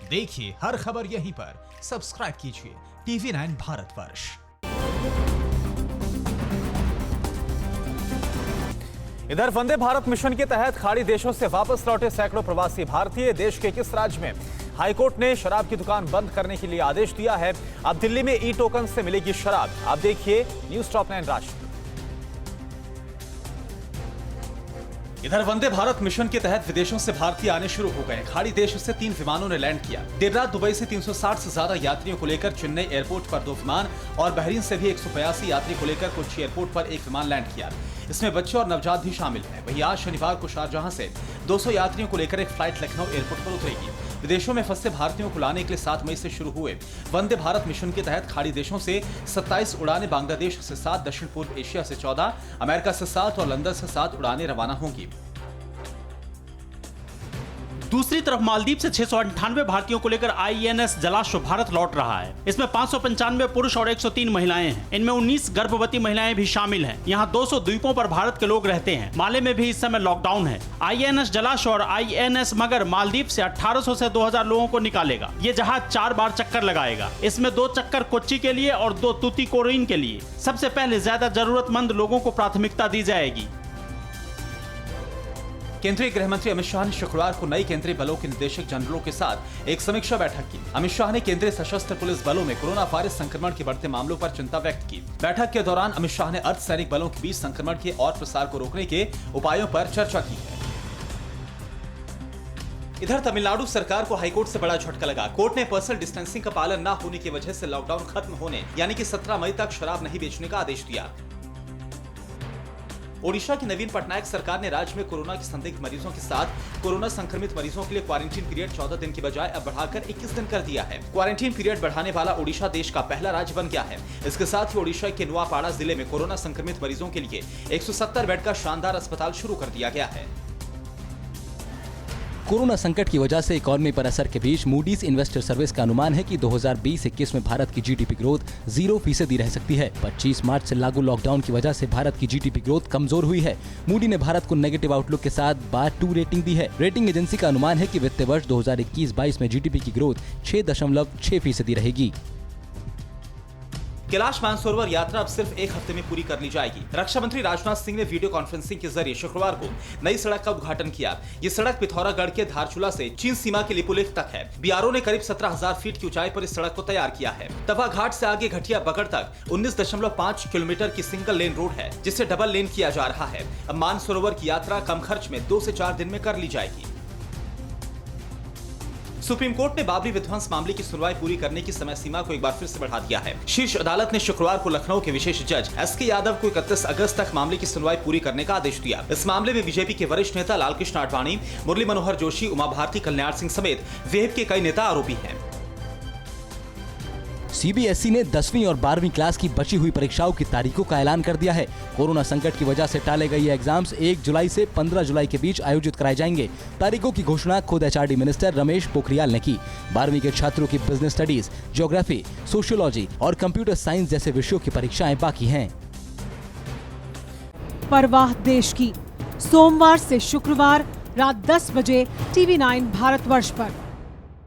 देखिए हर खबर यहीं पर। सब्सक्राइब कीजिए TV9 भारतवर्ष। इधर वंदे भारत मिशन के तहत खाड़ी देशों से वापस लौटे सैकड़ों प्रवासी भारतीय देश के किस राज्य में? हाईकोर्ट ने शराब की दुकान बंद करने के लिए आदेश दिया है। अब दिल्ली में ई टोकन से मिलेगी शराब। आप देखिए न्यूज़ टॉप 9 राष्ट्र। इधर वंदे भारत मिशन के तहत विदेशों से भारतीय आने शुरू हो गए। खाड़ी देश से 3 विमानों ने लैंड किया। देर रात दुबई से 360 से ज्यादा यात्रियों को लेकर चेन्नई एयरपोर्ट पर 2 विमान और बहरीन से भी 182 यात्री को लेकर कोच्चि एयरपोर्ट पर 1 विमान लैंड किया। इसमें बच्चे और नवजात भी शामिल हैं। वहीं आज शनिवार को शारजाह से 200 यात्रियों को लेकर एक फ्लाइट लखनऊ एयरपोर्ट पर उतरेगी। विदेशों में फंसे भारतीयों को लाने के लिए 7 मई से शुरू हुए वंदे भारत मिशन के तहत खाड़ी देशों से 27 उड़ानें, बांग्लादेश से 7, दक्षिण पूर्व एशिया से 14, अमेरिका से 7 और लंदन से 7 उड़ानें रवाना होंगी। दूसरी तरफ मालदीव से 698 भारतीयों को लेकर INS जलाश्व भारत लौट रहा है। इसमें 595 पुरुष और 103 महिलाएं हैं। इनमें 19 गर्भवती महिलाएं भी शामिल हैं। यहाँ 200 द्वीपों पर भारत के लोग रहते हैं। माले में भी इस समय लॉकडाउन है। INS जलाश्व और INS मगर मालदीव से 1800 से 2000 लोगों को निकालेगा। ये जहाज 4 बार चक्कर लगाएगा। इसमें 2 चक्कर कोच्चि के लिए और 2 तूतीकोरिन के लिए। सबसे पहले ज्यादा जरूरतमंद लोगों को प्राथमिकता दी जाएगी। केंद्रीय गृह मंत्री अमित शाह ने शुक्रवार को नई केंद्रीय बलों के निदेशक जनरलों के साथ एक समीक्षा बैठक की। अमित शाह ने केंद्रीय सशस्त्र पुलिस बलों में कोरोना वायरस संक्रमण के बढ़ते मामलों पर चिंता व्यक्त की। बैठक के दौरान अमित शाह ने अर्धसैनिक बलों के बीच संक्रमण के और प्रसार को रोकने के उपायों पर चर्चा की है। इधर तमिलनाडु सरकार को हाईकोर्ट से बड़ा झटका लगा। कोर्ट ने पर्सनल डिस्टेंसिंग का पालन न होने की वजह से लॉकडाउन खत्म होने यानी कि 17 मई तक शराब नहीं बेचने का आदेश दिया। ओडिशा की नवीन पटनायक सरकार ने राज्य में कोरोना के संदिग्ध मरीजों के साथ कोरोना संक्रमित मरीजों के लिए क्वारंटीन पीरियड 14 दिन की बजाय अब बढ़ाकर 21 दिन कर दिया है। क्वारंटीन पीरियड बढ़ाने वाला ओडिशा देश का पहला राज्य बन गया है। इसके साथ ही ओडिशा के नुआपाड़ा जिले में कोरोना संक्रमित मरीजों के लिए 170 बेड का शानदार अस्पताल शुरू कर दिया गया है। कोरोना संकट की वजह से इकॉनमी पर असर के बीच मूडीज इन्वेस्टर सर्विस का अनुमान है कि 2020-21 में भारत की GDP ग्रोथ 0% रह सकती है। 25 मार्च से लागू लॉकडाउन की वजह से भारत की GDP ग्रोथ कमजोर हुई है। मूडी ने भारत को नेगेटिव आउटलुक के साथ बार 2 रेटिंग दी है। रेटिंग एजेंसी का अनुमान है कि वित्तीय वर्ष 2021-22 में GDP की ग्रोथ 6.6% रहेगी। कैलाश मानसरोवर यात्रा अब सिर्फ 1 हफ्ते में पूरी कर ली जाएगी। रक्षा मंत्री राजनाथ सिंह ने वीडियो कॉन्फ्रेंसिंग के जरिए शुक्रवार को नई सड़क का उद्घाटन किया। ये सड़क पिथौरागढ़ के धारचूला से चीन सीमा के लिपुलेख तक है। BRO ने करीब 17,000 फीट की ऊंचाई पर इस सड़क को तैयार किया है। तवा घाट से आगे घटिया बगड़ तक 19.5 किलोमीटर की सिंगल लेन रोड है, जिसे डबल लेन किया जा रहा है। अब मानसरोवर की यात्रा कम खर्च में 2 से 4 दिन में कर ली जाएगी। सुप्रीम कोर्ट ने बाबरी विध्वंस मामले की सुनवाई पूरी करने की समय सीमा को एक बार फिर से बढ़ा दिया है। शीर्ष अदालत ने शुक्रवार को लखनऊ के विशेष जज SK यादव को 31 अगस्त तक मामले की सुनवाई पूरी करने का आदेश दिया। इस मामले में बीजेपी के वरिष्ठ नेता लालकृष्ण आडवाणी, मुरली मनोहर जोशी, उमा भारती, कल्याण सिंह समेत वेब के कई नेता आरोपी हैं। CBSE ने 10वीं और 12वीं क्लास की बची हुई परीक्षाओं की तारीखों का ऐलान कर दिया है। कोरोना संकट की वजह से टाले गए ये एग्जाम्स 1 जुलाई से 15 जुलाई के बीच आयोजित कराए जाएंगे। तारीखों की घोषणा खुद HRD मिनिस्टर रमेश पोखरियाल ने की। 12वीं के छात्रों की बिजनेस स्टडीज, ज्योग्राफी, सोशियोलॉजी और कंप्यूटर साइंस जैसे विषयों की परीक्षाएं बाकी हैं। परवाह देश की, सोमवार से शुक्रवार रात 10 बजे TV9 भारतवर्ष पर।